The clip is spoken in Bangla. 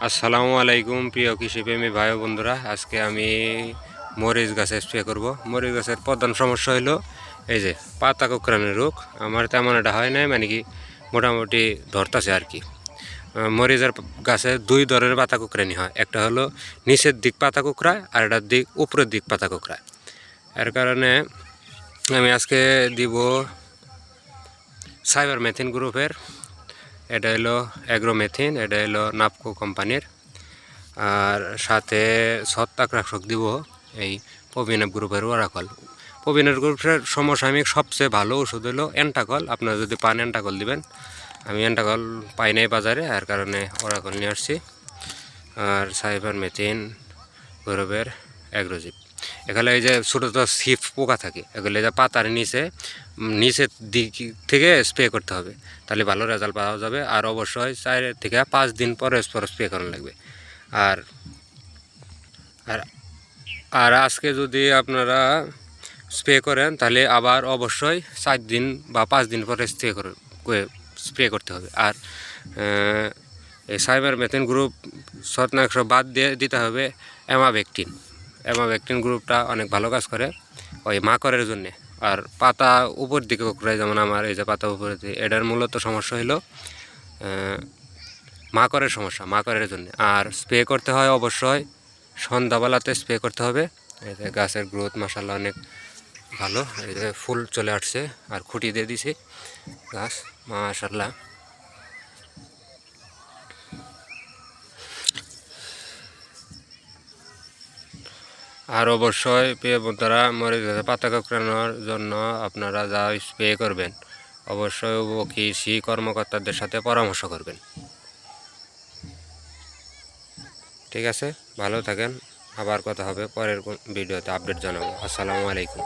আসসালামু আলাইকুম প্রিয় কৃষিপ্রেমী ভাই ও বন্ধুরা। আজকে আমি মরিচ গাছে স্প্রে করব। মরিচ গাছের প্রধান সমস্যা হলো এই যে পাতা কোঁকড়ানো রোগ। আমার তেমন এটা হয় নাই, মানে কি মোটামুটি ধরতেছে আর কি। মরিচের গাছে দুই ধরনের পাতা কোঁকড়ানি হয়, একটা হলো নিচের দিক পাতা কোঁকড়ায় আর একটা দিক উপরের দিক পাতা কোঁকড়ায়। এর কারণে আমি আজকে দিব সাইবারমেথিন গ্রুপের, এটা হলো অ্যাগ্রোমেথিন, এটা হলো নাপকো কোম্পানির। আর সাথে ছত্রাকনাশক দিব এই পবিনেপ গ্রুপের ওরাকল। পবিনেপ গ্রুপের সমসাময়িক সবচেয়ে ভালো ওষুধ হলো এন্টাকল। আপনারা যদি পান এন্টাকল দিবেন। আমি এন্টাকল পাই নাই বাজারে, আর কারণে ওরাকল নিয়ে আসছি। আর সাইবারমেথিন গ্রুপের অ্যাগ্রোজিপ। এখানে এই যে ছোটো ছোটো সিপ পোকা থাকে, এগুলো যে পাতার নিচের দিক থেকে স্প্রে করতে হবে, তাহলে ভালো রেজাল্ট পাওয়া যাবে। আর অবশ্যই 4 থেকে 5 দিন পরে স্প্রে করা লাগবে। আর আর আর আজকে যদি আপনারা স্প্রে করেন তাহলে আবার অবশ্যই 4 দিন বা 5 দিন পরে স্প্রে করতে হবে। আর এই সাইবারমেথিন গ্রুপ ছত্রাকনাশক বাদ দিয়ে দিতে হবে অ্যামাভেক্টিন। অ্যামাভেক্টিন গ্রুপটা অনেক ভালো কাজ করে ওই মাকড়ের জন্যে। আর পাতা উপর দিকে কোঁকড়ায়, যেমন আমার এই যে পাতা উপরে দিকে, এটার মূলত সমস্যা হলো মাকড়ের সমস্যা, মাকড়ের জন্য। আর স্প্রে করতে হয় অবশ্যই সন্ধ্যাবেলাতে স্প্রে করতে হবে। এই যে গাছের গ্রোথ মাশাআল্লাহ অনেক ভালো, এই যে ফুল চলে আসছে আর খুঁটি দিয়ে দিছি গাছ মাশাআল্লাহ। আর অবশ্যই প্রিয় বন্ধুরা, মরিচ গাছে পাতা কোঁকড়ানোর জন্য আপনারা যা স্প্রে করবেন অবশ্যই কৃষি কর্মকর্তাদের সাথে পরামর্শ করবেন। ঠিক আছে, ভালো থাকেন। আবার কথা হবে পরের ভিডিওতে, আপডেট জানাবো। আসসালামু আলাইকুম।